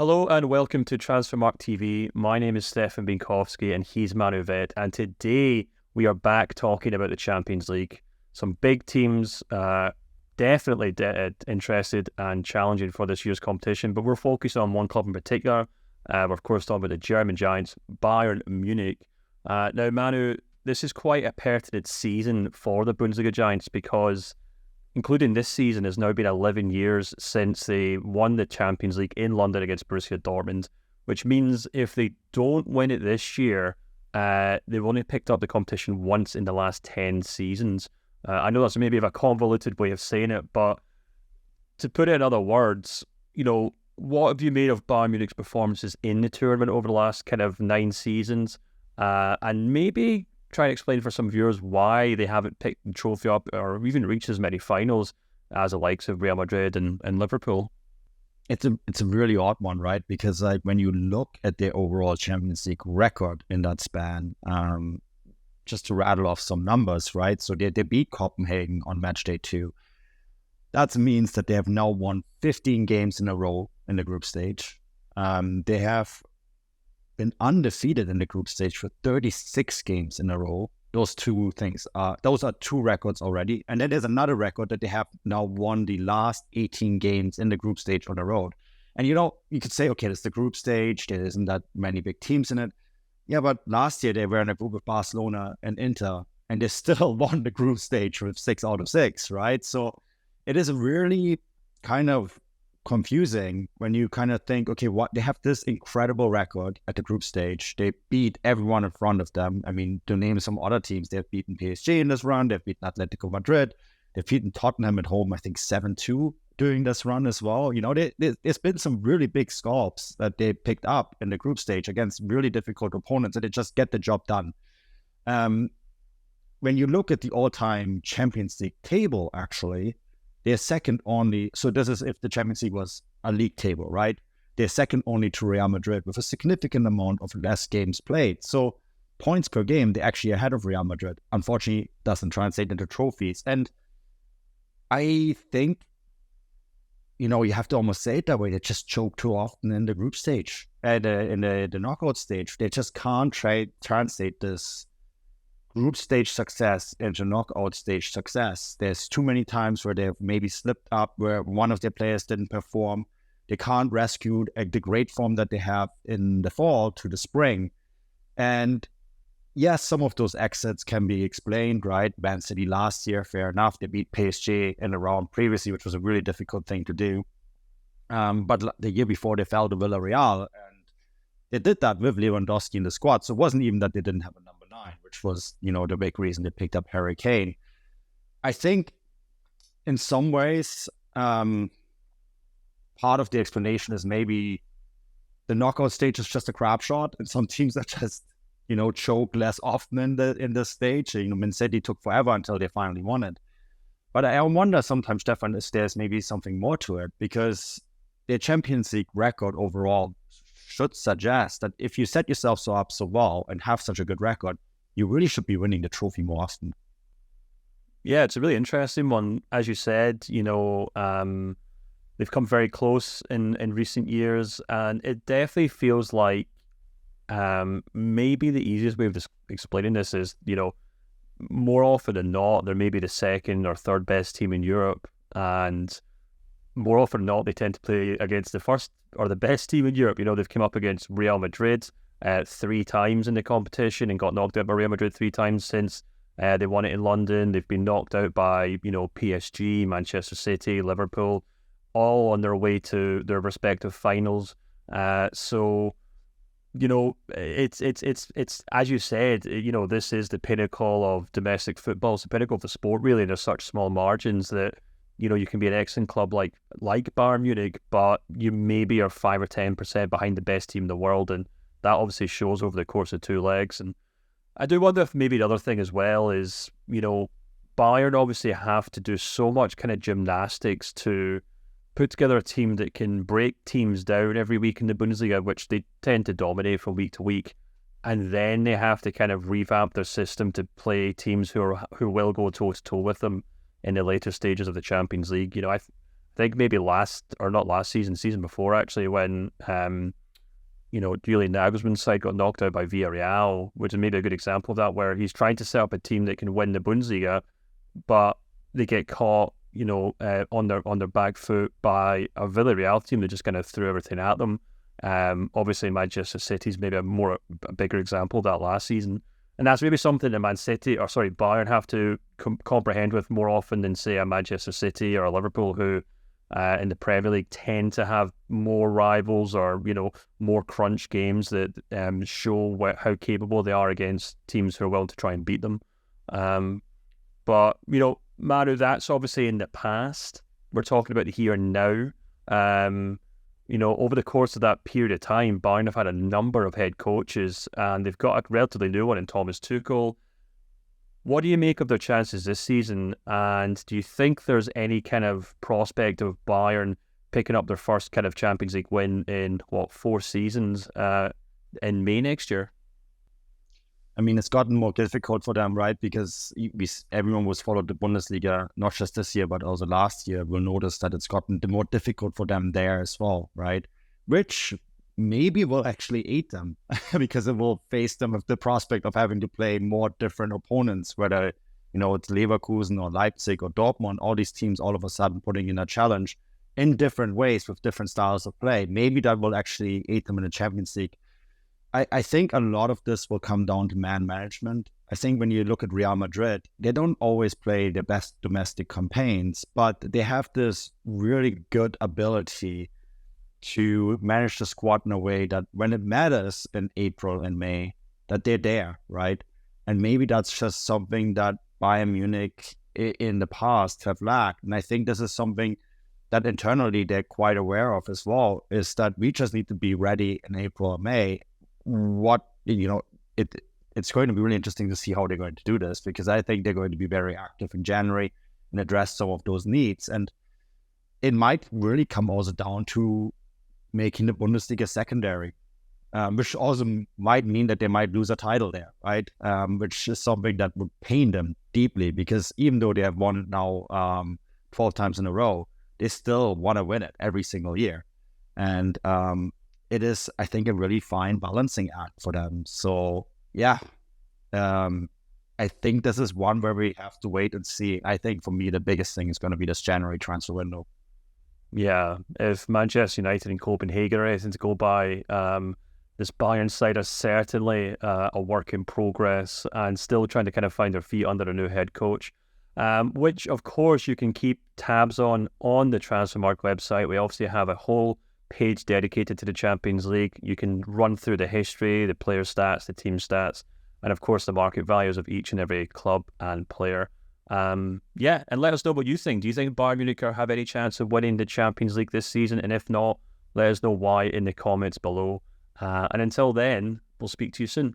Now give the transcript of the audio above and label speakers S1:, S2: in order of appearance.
S1: Hello and welcome to Transfermarkt TV. My name is Stefan Bienkowski and he's Manuel Veth. And today we are back talking about the Champions League. Some big teams, definitely interested and challenging for this year's competition, but we're focused on one club in particular. We're of course talking about the German giants, Bayern Munich. Now, Manu, this is quite a pertinent season for the Bundesliga giants because including this season, has now been 11 years since they won the Champions League in London against Borussia Dortmund, which means if they don't win it this year, they've only picked up the competition once in the last 10 seasons. I know that's maybe a convoluted way of saying it, but to put it in other words, what have you made of Bayern Munich's performances in the tournament over the last kind of 9 seasons? And maybe try and explain for some viewers why they haven't picked the trophy up or even reached as many finals as the likes of Real Madrid and Liverpool.
S2: It's a really odd one, right? Because when you look at their overall Champions League record in that span, just to rattle off some numbers, right? So they beat Copenhagen on match day 2. That means that they have now won 15 games in a row in the group stage. They have been undefeated in the group stage for 36 games in a row. Those are 2 records already. And then there's another record that they have now won the last 18 games in the group stage on the road. And you could say, okay, it's the group stage, there isn't that many big teams in it. Yeah, but last year they were in a group with Barcelona and Inter, and they still won the group stage with 6 out of 6, right? So it is really kind of confusing when you kind of think, okay, they have this incredible record at the group stage. They beat everyone in front of them. I mean, to name some other teams, they've beaten PSG in this run, they've beaten Atletico Madrid, they've beaten Tottenham at home, I think 7-2 during this run as well. There's been some really big scalps that they picked up in the group stage against really difficult opponents, and they just get the job done. When you look at the all-time Champions League table, actually, they're second only. So this is if the Champions League was a league table, right? They're second only to Real Madrid with a significant amount of less games played. So points per game, they're actually ahead of Real Madrid. Unfortunately, doesn't translate into trophies. And I think, you have to almost say it that way. They just choke too often in the group stage and in the knockout stage. They just can't translate this group stage success into knockout stage success. There's too many times where they've maybe slipped up, where one of their players didn't perform. They can't rescue the great form that they have in the fall to the spring. And yes, some of those exits can be explained, right? Man City last year, fair enough. They beat PSG in the round previously, which was a really difficult thing to do. But the year before, they fell to Villarreal, and they did that with Lewandowski in the squad. So it wasn't even that they didn't have a number 9, which was, the big reason they picked up Harry Kane. I think in some ways, part of the explanation is maybe the knockout stage is just a crap shot, and some teams are just, choke less often in this stage. Man City took forever until they finally won it. But I wonder sometimes, Stefan, if there's maybe something more to it, because their Champions League record overall should suggest that if you set yourself up so well and have such a good record, you really should be winning the trophy more often.
S1: Yeah, it's a really interesting one. As you said, they've come very close in recent years, and it definitely feels like maybe the easiest way of explaining this is, more often than not, they're maybe the second or third best team in Europe, and more often than not, they tend to play against the first or the best team in Europe. They've come up against Real Madrid 3 times in the competition and got knocked out by Real Madrid 3 times since they won it in London. They've been knocked out by, PSG, Manchester City, Liverpool, all on their way to their respective finals. It's as you said, this is the pinnacle of domestic football. It's the pinnacle of the sport, really, and there's such small margins that, you can be an excellent club like Bayern Munich, but you maybe are 5 or 10% behind the best team in the world, and that obviously shows over the course of 2 legs. And I do wonder if maybe the other thing as well is, Bayern obviously have to do so much kind of gymnastics to put together a team that can break teams down every week in the Bundesliga, which they tend to dominate from week to week. And then they have to kind of revamp their system to play teams who will go toe-to-toe with them in the later stages of the Champions League. I think maybe not last season, season before actually, when Julian Nagelsmann's side got knocked out by Villarreal, which is maybe a good example of that, where he's trying to set up a team that can win the Bundesliga, but they get caught, on their back foot by a Villarreal team that just kind of threw everything at them. Obviously, Manchester City's maybe a bigger example of that last season, and that's maybe something that Bayern have to comprehend with more often than say a Manchester City or a Liverpool, who in the Premier League tend to have more rivals or more crunch games that show how capable they are against teams who are willing to try and beat them. But Manu, that's obviously in the past. We're talking about the here and now. Over the course of that period of time, Bayern have had a number of head coaches, and they've got a relatively new one in Thomas Tuchel. What do you make of their chances this season? And do you think there's any kind of prospect of Bayern picking up their first kind of Champions League win in 4 seasons in May next year?
S2: I mean, it's gotten more difficult for them, right? Because everyone who's followed the Bundesliga, not just this year, but also last year, will notice that it's gotten more difficult for them there as well, right? Which maybe will actually aid them because it will face them with the prospect of having to play more different opponents, whether, it's Leverkusen or Leipzig or Dortmund, all these teams all of a sudden putting in a challenge in different ways with different styles of play. Maybe that will actually aid them in the Champions League. I think a lot of this will come down to man management. I think when you look at Real Madrid, they don't always play their best domestic campaigns, but they have this really good ability to manage the squad in a way that when it matters in April and May, that they're there, right? And maybe that's just something that Bayern Munich in the past have lacked. And I think this is something that internally they're quite aware of as well, is that we just need to be ready in April or May. It's going to be really interesting to see how they're going to do this, because I think they're going to be very active in January and address some of those needs. And it might really come also down to making the Bundesliga secondary, which also might mean that they might lose a title there, right? Which is something that would pain them deeply, because even though they have won it now 12 times in a row, they still want to win it every single year. And it is, I think, a really fine balancing act for them. So, yeah, I think this is one where we have to wait and see. I think for me, the biggest thing is going to be this January transfer window.
S1: Yeah, if Manchester United and Copenhagen are anything to go by, this Bayern side is certainly a work in progress and still trying to kind of find their feet under a new head coach, which, of course, you can keep tabs on the Transfermarkt website. We obviously have a whole page dedicated to the Champions League. You can run through the history, the player stats, the team stats, and of course the market values of each and every club and player. And let us know what you think. Do you think Bayern Munich have any chance of winning the Champions League this season? And if not, let us know why in the comments below. And until then, we'll speak to you soon.